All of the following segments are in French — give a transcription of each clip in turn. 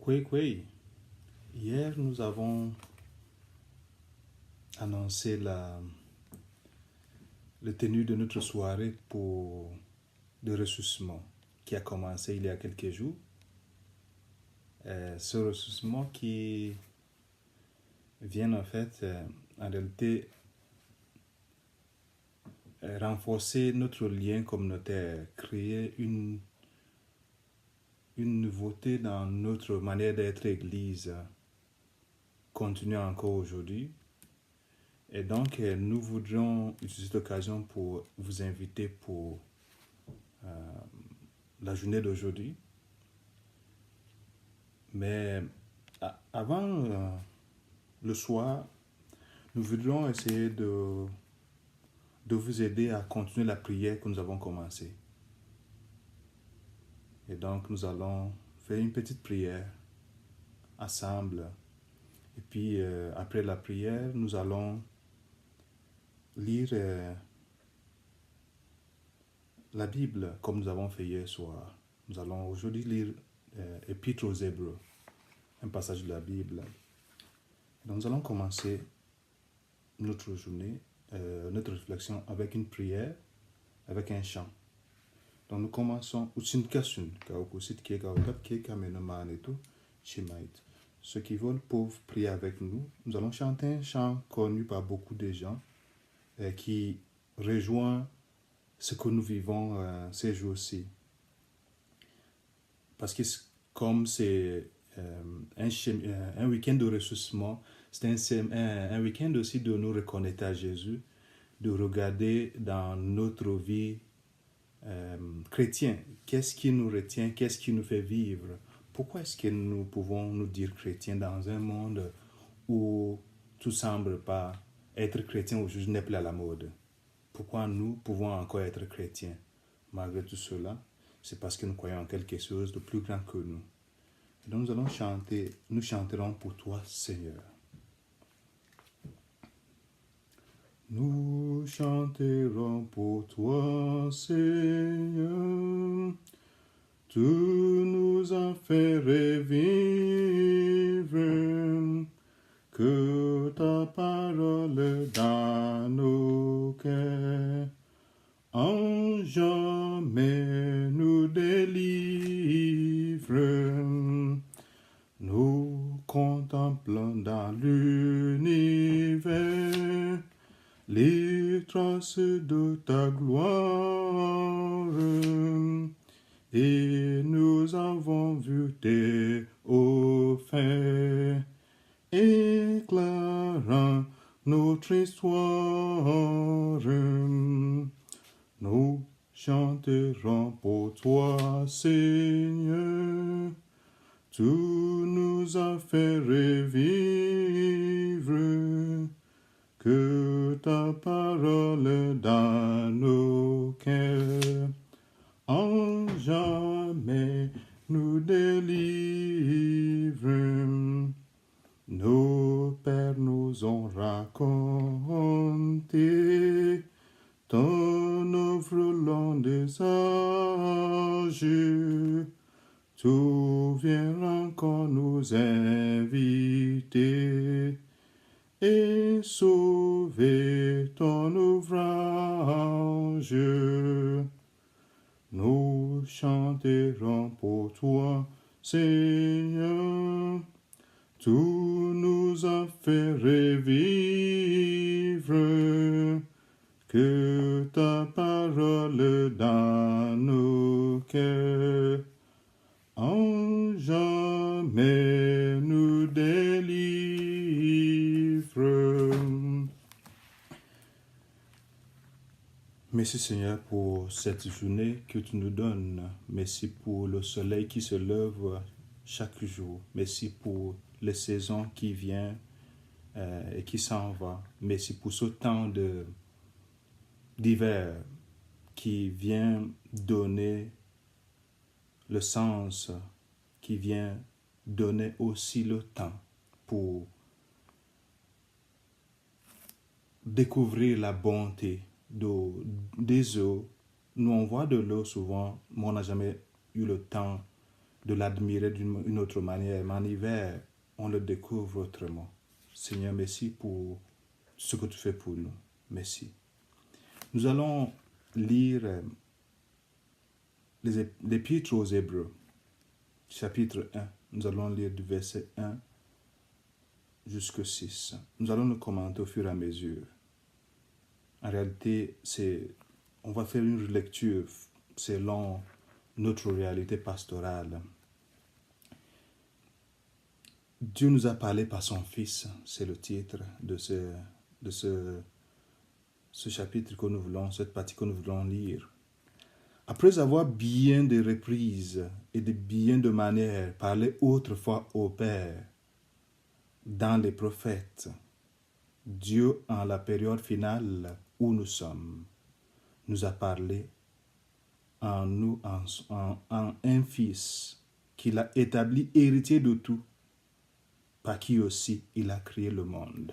Oui. Hier, nous avons annoncé le tenue de notre soirée pour le ressourcement qui a commencé il y a quelques jours. Ce ressourcement qui vient en fait, en réalité, renforcer notre lien communautaire, créer une nouveauté dans notre manière d'être Église, continue encore aujourd'hui. Et donc, nous voudrions utiliser cette occasion pour vous inviter pour la journée d'aujourd'hui. Mais avant le soir, nous voudrions essayer de vous aider à continuer la prière que nous avons commencée. Et donc, nous allons faire une petite prière ensemble. Et puis, après la prière, nous allons lire la Bible comme nous avons fait hier soir. Nous allons aujourd'hui lire Épître aux Hébreux, un passage de la Bible. Donc, nous allons commencer notre journée, notre réflexion avec une prière, avec un chant. Donc, nous commençons. Ceux qui veulent peuvent prier avec nous. Nous allons chanter un chant connu par beaucoup de gens qui rejoint ce que nous vivons ces jours-ci. Parce que comme c'est un week-end de ressourcement, c'est un week-end aussi de nous reconnecter à Jésus, de regarder dans notre vie chrétienne, qu'est-ce qui nous retient, qu'est-ce qui nous fait vivre. Pourquoi est-ce que nous pouvons nous dire chrétiens dans un monde où tout semble pas être chrétien aujourd'hui n'est plus à la mode? Pourquoi nous pouvons encore être chrétiens malgré tout cela? C'est parce que nous croyons en quelque chose de plus grand que nous. Et donc nous allons chanter, nous chanterons pour toi, Seigneur. Nous chanterons pour toi, Seigneur. Tu nous as fait revivre, que ta parole dans nos cœurs en jamais nous délivre. Nous contemplons dans l'univers les traces de ta gloire, et nous avons vu tes hauts faits, éclairant notre histoire. Nous chanterons pour toi, Seigneur. Tu nous as fait revivre, que ta parole dans nos cœurs en jamais nous délivre. Nos pères nous ont raconté ton œuvre long des âges. Tu viens encore nous inviter et sauver ton ouvrage. Nous chanterons pour toi, Seigneur. Tu nous as fait revivre, que ta parole dans nos cœurs en jamais nous délivre. Merci Seigneur pour cette journée que tu nous donnes. Merci pour le soleil qui se lève chaque jour. Merci pour les saisons qui viennent et qui s'en vont. Merci pour ce temps d'hiver qui vient donner le sens, qui vient donner aussi le temps pour découvrir la bonté des eaux. Nous, on voit de l'eau souvent, mais on n'a jamais eu le temps de l'admirer d'une autre manière, mais en hiver, on le découvre autrement. Seigneur, merci pour ce que tu fais pour nous. Merci. Nous allons lire l'Épître aux Hébreux, chapitre 1. Nous allons lire du verset 1 jusqu'au 6. Nous allons le commenter au fur et à mesure. En réalité, on va faire une lecture selon notre réalité pastorale. Dieu nous a parlé par son Fils, c'est le titre de ce chapitre que nous voulons, cette partie que nous voulons lire. Après avoir bien de reprises et de bien de manières parlé autrefois au Père, dans les prophètes, Dieu, en la période finale où nous sommes, nous a parlé en nous, en un Fils qu'il a établi héritier de tout, par qui aussi il a créé le monde.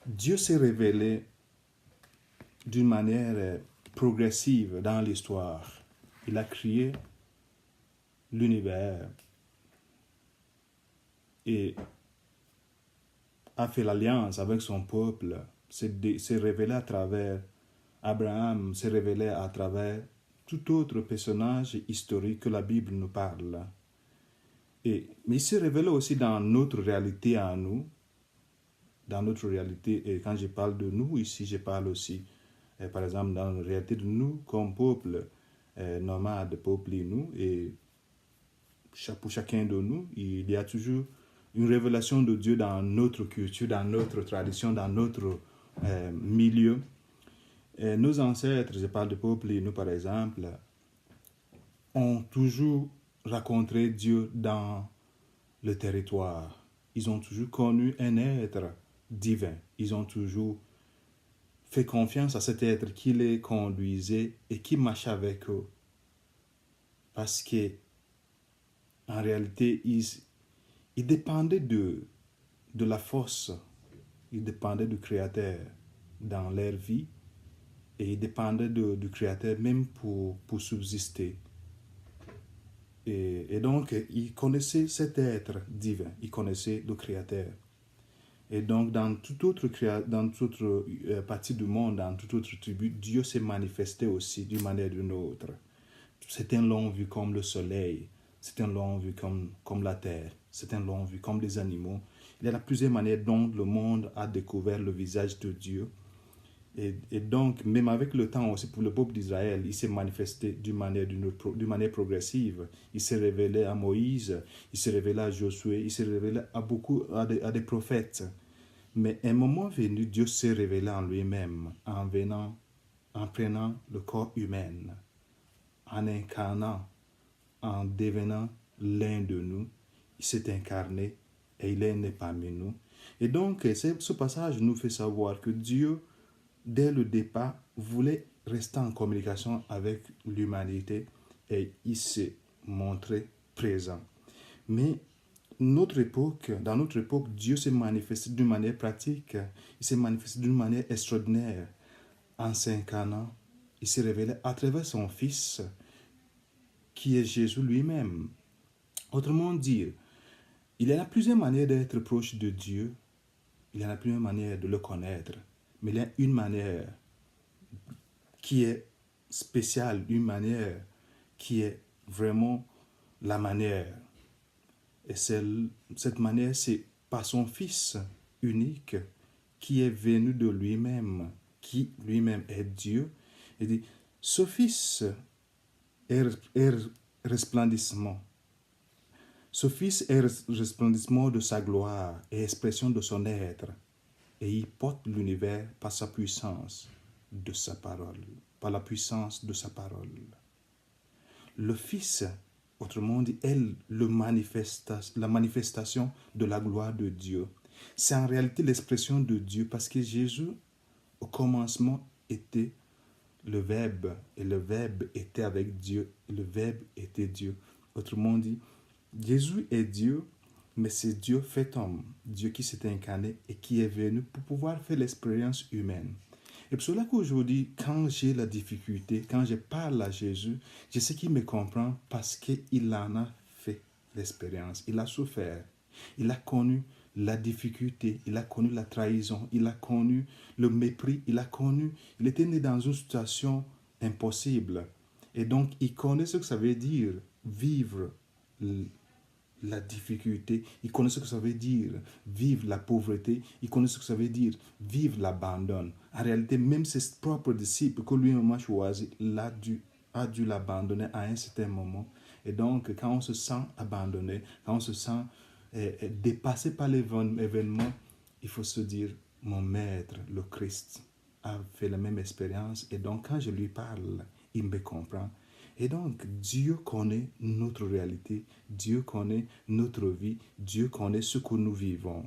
Dieu s'est révélé d'une manière progressive dans l'histoire. Il a créé l'univers et a fait l'alliance avec son peuple, s'est révélé à travers Abraham, s'est révélé à travers tout autre personnage historique que la Bible nous parle. Mais il s'est révélé aussi dans notre réalité à nous, dans notre réalité, et quand je parle de nous ici, je parle aussi, par exemple, dans la réalité de nous comme peuple nomade, peuple nous, et pour chacun de nous, il y a toujours une révélation de Dieu dans notre culture, dans notre tradition, dans notre milieu. Nos ancêtres, je parle de peuple nous par exemple, ont toujours rencontré Dieu dans le territoire. Ils ont toujours connu un être divin. Ils ont toujours fait confiance à cet être qui les conduisait et qui marchait avec eux. Parce que, en réalité, ils dépendaient de la force, ils dépendaient du Créateur dans leur vie et ils dépendaient du Créateur même pour subsister. Et donc, ils connaissaient cet être divin, ils connaissaient le Créateur. Et donc, dans toute autre partie du monde, dans toute autre tribu, Dieu s'est manifesté aussi d'une manière ou d'une autre. Certains l'ont vu comme le soleil, certains l'ont vu comme la terre, certains l'ont vu comme les animaux. Il y a plusieurs manières dont le monde a découvert le visage de Dieu. Et donc, même avec le temps aussi, pour le peuple d'Israël, il s'est manifesté d'une manière progressive. Il s'est révélé à Moïse, il s'est révélé à Josué, il s'est révélé à des prophètes. Mais à un moment venu, Dieu s'est révélé en lui-même, en prenant le corps humain, en incarnant, en devenant l'un de nous. Il s'est incarné et il est né parmi nous. Et donc, ce passage nous fait savoir que Dieu, dès le départ, voulait rester en communication avec l'humanité et il s'est montré présent. Mais dans notre époque, Dieu s'est manifesté d'une manière pratique, il s'est manifesté d'une manière extraordinaire. En s'incarnant, il s'est révélé à travers son Fils, qui est Jésus lui-même. Autrement dit, il y a plusieurs manières d'être proche de Dieu, il y a plusieurs manières de le connaître, mais il y a une manière qui est spéciale, une manière qui est vraiment la manière. Et cette manière, c'est par son Fils unique qui est venu de lui-même, qui lui-même est Dieu. Il dit, ce Fils est resplendissement. Ce Fils est resplendissement de sa gloire et expression de son être. Et il porte l'univers par sa puissance de sa parole, par la puissance de sa parole. Le Fils, autrement dit, est la manifestation de la gloire de Dieu. C'est en réalité l'expression de Dieu parce que Jésus, au commencement, était le Verbe et le Verbe était avec Dieu et le Verbe était Dieu. Autrement dit, Jésus est Dieu, mais c'est Dieu fait homme, Dieu qui s'est incarné et qui est venu pour pouvoir faire l'expérience humaine. Et pour cela qu'aujourd'hui, quand j'ai la difficulté, quand je parle à Jésus, je sais qu'il me comprend parce qu'il en a fait l'expérience. Il a souffert. Il a connu la difficulté, il a connu la trahison, il a connu le mépris, il était né dans une situation impossible. Et donc, il connaît ce que ça veut dire vivre la difficulté, il connaît ce que ça veut dire vivre la pauvreté, il connaît ce que ça veut dire vivre l'abandon. En réalité, même ses propres disciples que lui-même a choisi, a dû l'abandonner à un certain moment. Et donc, quand on se sent abandonné, quand on se sent dépassé par l'événement, il faut se dire, mon maître, le Christ, a fait la même expérience. Et donc, quand je lui parle, il me comprend. Et donc, Dieu connaît notre réalité, Dieu connaît notre vie, Dieu connaît ce que nous vivons.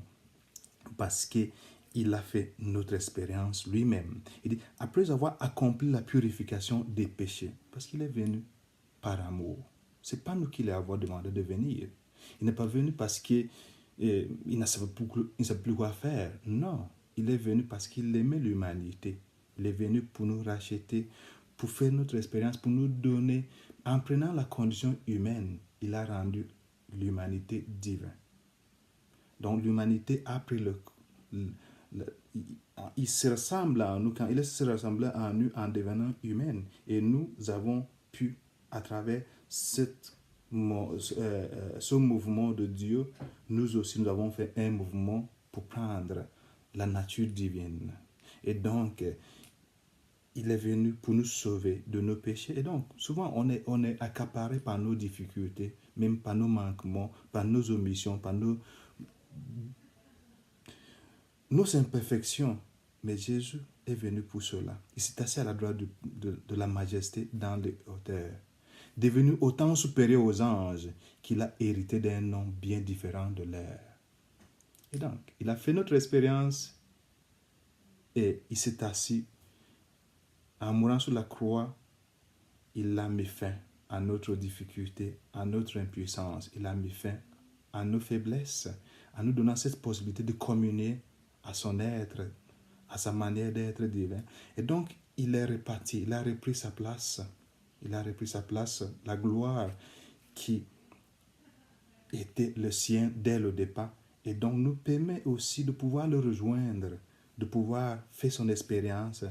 Parce qu'il a fait notre expérience lui-même. Il dit, après avoir accompli la purification des péchés, parce qu'il est venu par amour. Ce n'est pas nous qui l'avons demandé de venir. Il n'est pas venu parce qu'il ne savait plus quoi faire. Non, il est venu parce qu'il aimait l'humanité. Il est venu pour nous racheter, pour faire notre expérience, pour nous donner, en prenant la condition humaine, il a rendu l'humanité divine. Donc l'humanité a pris il se ressemble à nous, quand il se ressemble à nous en devenant humain. Et nous avons pu, à travers ce mouvement de Dieu, nous aussi, nous avons fait un mouvement pour prendre la nature divine. Et donc, il est venu pour nous sauver de nos péchés. Et donc, souvent, on est accaparé par nos difficultés, même par nos manquements, par nos omissions, par nos imperfections. Mais Jésus est venu pour cela. Il s'est assis à la droite de la majesté dans les hauteurs. Devenu autant supérieur aux anges qu'il a hérité d'un nom bien différent de leur. Et donc, il a fait notre expérience et il s'est assis. En mourant sur la croix, il a mis fin à notre difficulté, à notre impuissance. Il a mis fin à nos faiblesses, en nous donnant cette possibilité de communier à son être, à sa manière d'être divin. Et donc, il est reparti, il a repris sa place. Il a repris sa place, la gloire qui était le sien dès le départ. Et donc, nous permet aussi de pouvoir le rejoindre, de pouvoir faire son expérience.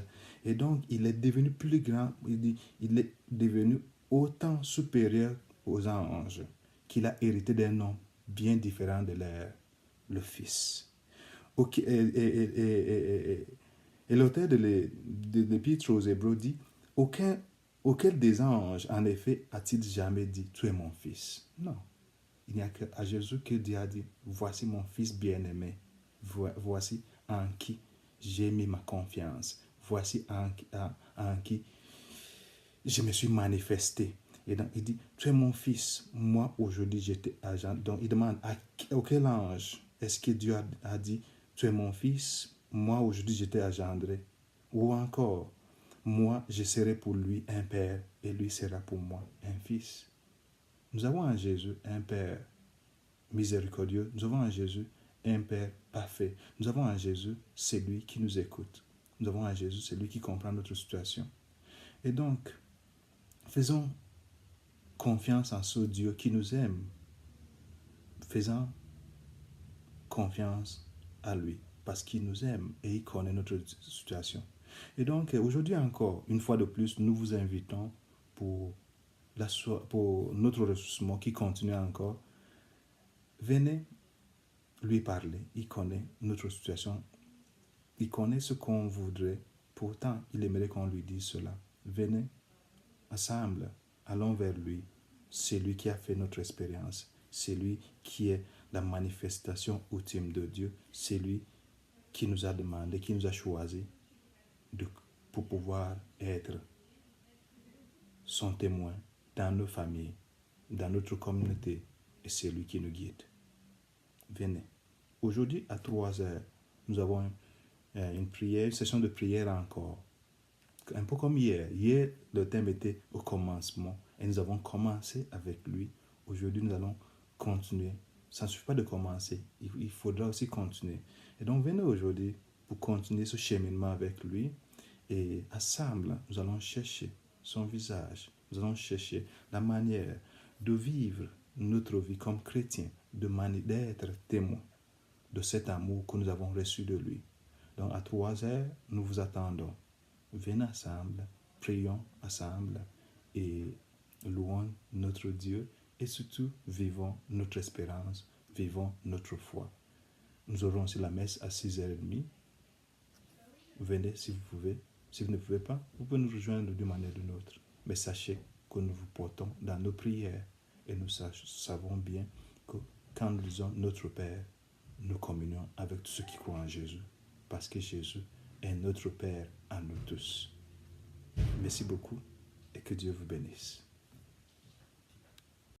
Et donc, il est devenu plus grand, il est devenu autant supérieur aux anges qu'il a hérité d'un nom bien différent de leur, le Fils. Okay, et l'auteur de l'Épître aux Hébreux dit, auquel des anges, en effet, a-t-il jamais dit, tu es mon fils? Non. Il n'y a qu'à Jésus que Dieu a dit, voici mon fils bien-aimé. Voici en qui j'ai mis ma confiance. Voici en qui je me suis manifesté. Et donc, il dit, tu es mon fils. Moi, aujourd'hui, j'étais agent. Donc, il demande, auquel ange est-ce que Dieu a dit, tu es mon fils? Moi, aujourd'hui, j'étais engendré. Ou encore, moi, je serai pour lui un père et lui sera pour moi un fils. Nous avons en Jésus un père miséricordieux. Nous avons en Jésus un père parfait. Nous avons en Jésus celui qui nous écoute. Nous avons en Jésus celui qui comprend notre situation. Et donc, faisons confiance en ce Dieu qui nous aime. Faisons confiance à lui parce qu'il nous aime et il connaît notre situation. Et donc, aujourd'hui encore, une fois de plus, nous vous invitons pour notre ressourcement qui continue encore. Venez lui parler. Il connaît notre situation. Il connaît ce qu'on voudrait. Pourtant, il aimerait qu'on lui dise cela. Venez, ensemble, allons vers lui. C'est lui qui a fait notre expérience. C'est lui qui est la manifestation ultime de Dieu. C'est lui qui nous a demandé, qui nous a choisi pour pouvoir être son témoin dans nos familles, dans notre communauté. Et c'est lui qui nous guide. Venez. Aujourd'hui, à 3 heures, nous avons une session de prière encore. Un peu comme hier. Hier, le thème était au commencement. Et nous avons commencé avec lui. Aujourd'hui, nous allons continuer. Ça ne suffit pas de commencer. Il faudra aussi continuer. Et donc, venez aujourd'hui pour continuer ce cheminement avec lui. Et ensemble, nous allons chercher son visage. Nous allons chercher la manière de vivre notre vie comme chrétiens, d'être témoins de cet amour que nous avons reçu de lui. Donc à 3 heures, nous vous attendons. Venez ensemble, prions ensemble et louons notre Dieu et surtout vivons notre espérance, vivons notre foi. Nous aurons aussi la messe à 6h30. Venez si vous pouvez. Si vous ne pouvez pas, vous pouvez nous rejoindre d'une manière ou d'une autre. Mais sachez que nous vous portons dans nos prières et nous savons bien que quand nous disons notre Père, nous communions avec tous ceux qui croient en Jésus. Parce que Jésus est notre Père à nous tous. Merci beaucoup et que Dieu vous bénisse.